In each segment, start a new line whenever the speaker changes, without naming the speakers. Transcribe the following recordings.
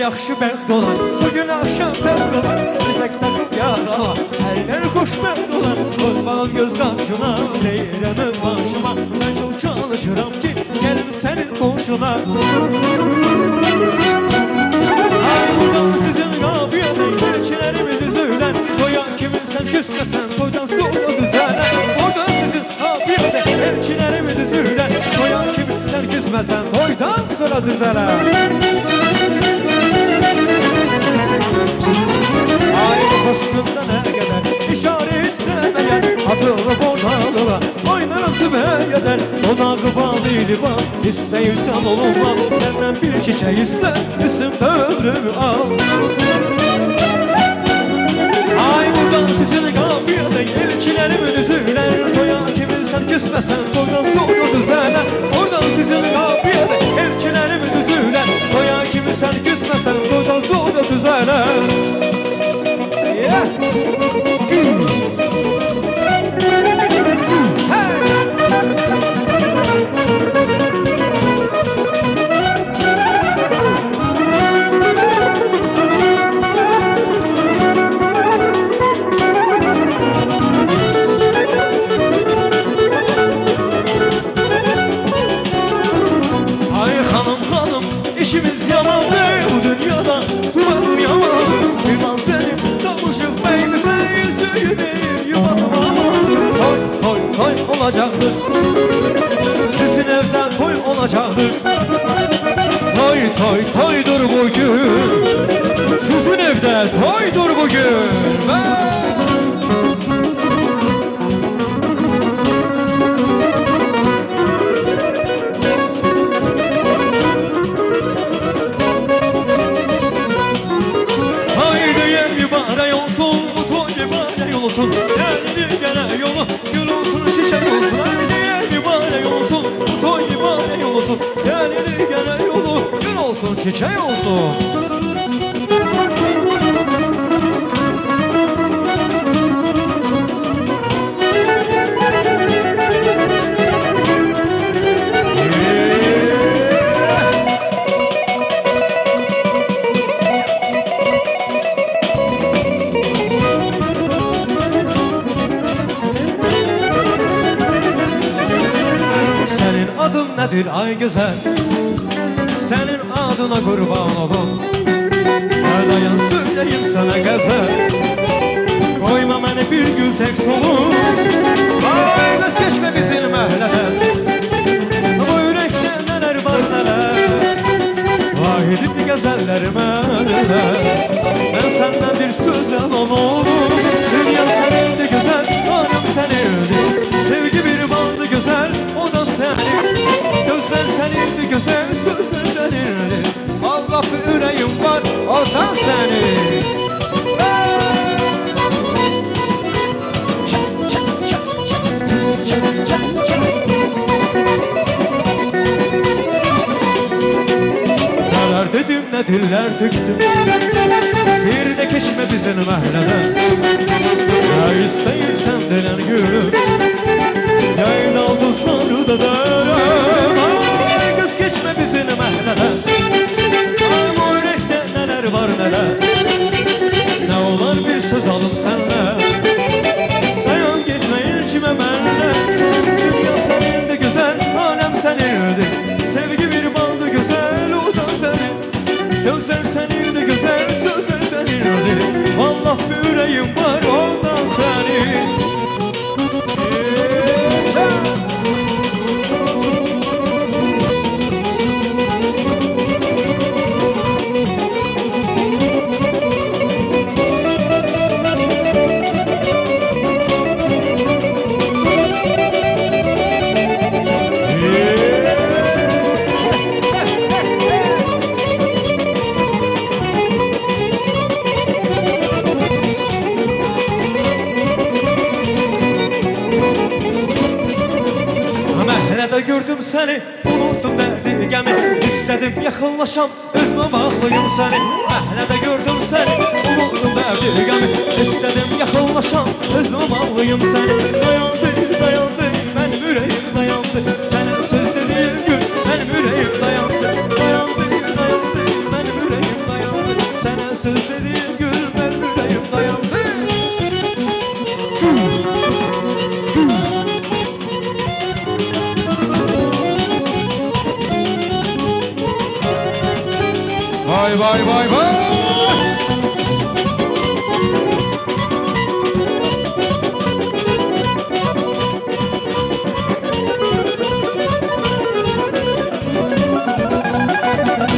yaxşı bəxt olar, bugün axşam bəxt olar. Üzək takıb yarağa, əllər xoşbəxt olar. Qoymalım göz qarşına, deyirəm öz başıma. Mən çox çalışıram ki, gəlim sənin qoşuna. Ay buradan sizin qafiyədə, elçilərimi düzülən. Toya kimin sən küsməsən, toydan sonra düzələn. Oradan sizin qafiyədə, elçilərimi düzülən. Toya kimin sən küsməsən, toydan sonra düzələn. Koşkunda ne kadar işaret sevmeyen atılıp ortalığa oynarım sübeyeden. Donağı bağlıydı bak isteyirsen olunma. Benden bir çiçeği iste isimde ömrümü al. Ay buradan sizin kafiyede elçilerimi düzüler. Toya kimin sen küsmesen toydan sonra düzeler. Oradan sizin kafiyede elçilerimi düzüler. Toya kimin sen küsmesen toydan sonra düzeler. Ay hanım hanım işimiz yamandı bu dünyada sular yamandı. Yunan senin kavuşuk beynise yüzüğü verir yuvatmamandır. Toy toy toy olacaktır, sizin evde toy olacaktır. Toy toy toydur bugün, sizin evde toydur bugün. Gelini gene yolu gül olsun çiçek olsun. Haydi mübarek olsun bu toy mübarek olsun. Gelini gene yolu gül olsun çiçek olsun. Adın nedir ay güzel, senin adına kurban olum. Dayan söyleyeyim sana gazel, koyma beni bir gül tek solum. Ay kız geçme bizim ehleden, bu yürekte neler var neler. Vahidin gazellerime neler. Ben senden bir söz alamam. Dünya senindi güzel, alem senindi. Sevgi bir bandı güzel, o da senin. Gözler senindi güzel, sözler senindi. Allah bir yüreğim var, o da senin. Çak çak çak çak çak çak çak. Neler dedim ne diller tüktüm, bir de geçme bizim mahlede. Ya isteyirsen denen gülüm, yayla buzları da derim. Ay kız geçme bizim mahlede, ay bu yürekte neler var neler. Ne olur bir söz alım senle, dayan gitme ilçime benle. Dünya senindi güzel, alem senindi. Sevgi bir baldı güzel, o da senin. Gözler senindi güzel, sözler senindi. Vallahi bir yüreğim var, o da senin. Məhlede gördüm seni, unuttum derdi gemi. İstedim yakınlaşam, özüme bağlıyım seni. Məhlede gördüm seni, unuttum derdi gemi. İstedim yakınlaşam, özüme bağlıyım seni. Dayandı, dayandı, benim yüreğim dayandı. Senin söz dediğin gün, benim yüreğim dayandı. Dayandı, dayandı, benim yüreğim dayandı. vay vay vay vay.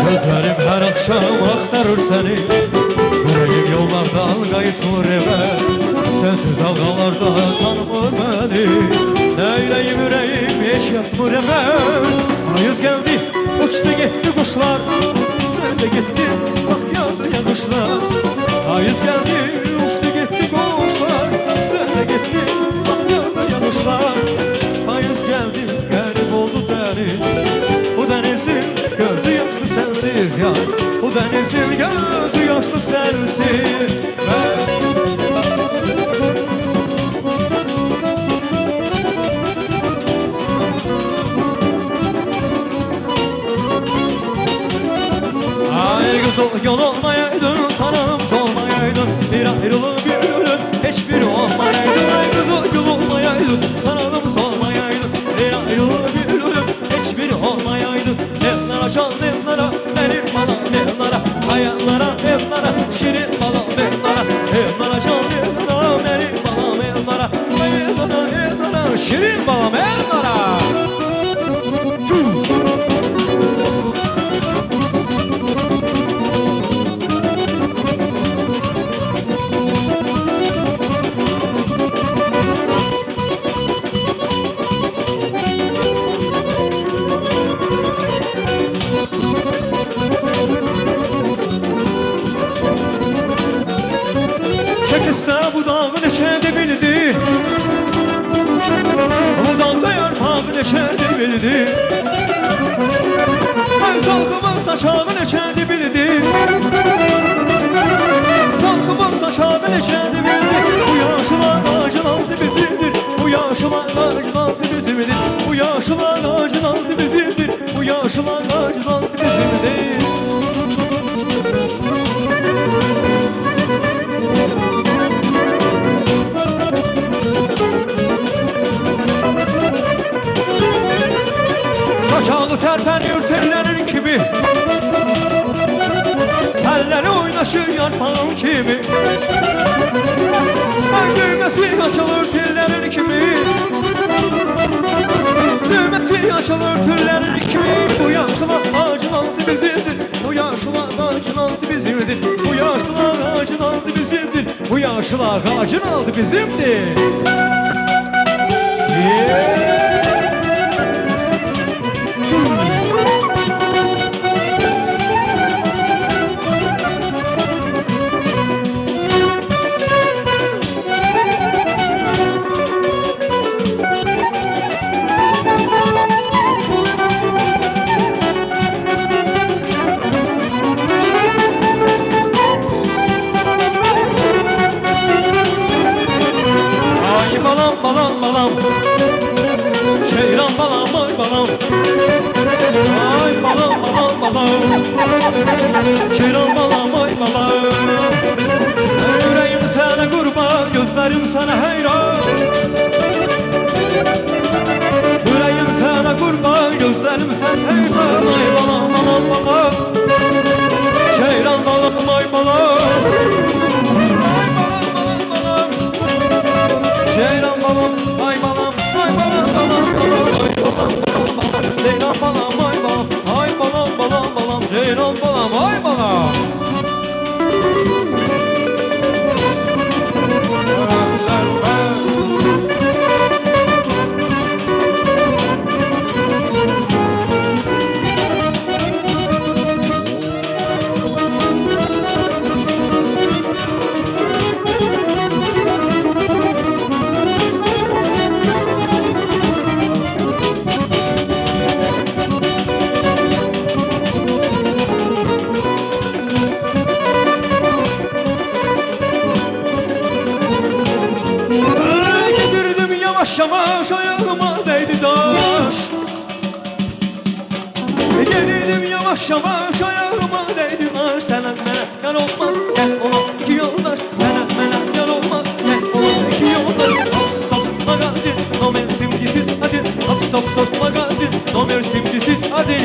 Gözlerim her akşam aktarır seni, yüreğim yollardan kayıtılır eve. Sensiz dalgalarda tanımır beni, neyleyim yüreğim hiç yatmır eve. Ayız geldi, uçtu gitti kuşlar, sen de gittin bak yağdı yağışlar. Ayız geldi, uçtu gitti kuşlar, sen de gittin bak yağdı yağışlar. Ayız geldi, garip oldu deniz, bu denizin gözü yaşlı sensiz ya. Bu denizin gözü yaşlı sensiz. Ay güzel yol olmayaydın, sanım solmayaydın, bir ayrılık bir ölüm hiçbiri olmayaydın. Ay güzel yol olmayaydın, sanım solmayaydın, bir ayrılık bir ölüm hiçbiri olmayaydın. Evlara çal evlara, benim bana evlara, hayallara evlara, şirin bana evlara. Evlara çal evlara, benim bana evlara, hayallara evlara, şirin bana evlara. Çekiste bu dağın eşeğde bildi, bu dağda yarpağın eşeğde bildi. Ay salkımın saçağın eşeğde bildi, salkımın saçağın eşeğde bildi. Bu yaşlılar ağacın altı bizimdir, bu yaşlılar ağacın altı bizimdir. Bu yaşlılar ağacın altı bizimdir, bu yaşlılar ağacın altı bizimdir. Saçağı terpeniyor tellerin kimi, elleri oynaşır yarpağın kimi. Ay düğmesi açılır tellerin kimi, düğmesi açılır tellerin kimi. Bu yaşlılar ağacın altı bizimdir, bu yaşlılar ağacın altı bizimdir. Bu yaşlılar ağacın altı bizimdir, bu yaşlılar ağacın altı bizimdir. Yeah. Balam balam, Şeyran balam ay balam, ay balam balam balam, Şeyran balam ay balam. Yüreğim sana kurban, gözlerim sana hayran. Yüreğim sana kurban, gözlerim sana hayran. Ay balam balam balam, Şeyran balam ay balam, ay balam balam balam, Şeyran balam ay balam, ay balam balam balam, ay balam balam balam, Ceylan balam ay balam, ay balam balam balam, Ceylan balam ay balam. Yavaş yavaş ayağıma değdi taş, gelirdim yavaş yavaş ayağıma değdi taş. Sen mene yan olmaz, gel olan iki yoldaş. Sen mene yan olmaz, gel olan iki yoldaş. Hop stop magazin, nomer simgisi hadi. Hop stop magazin, nomer simgisi hadi.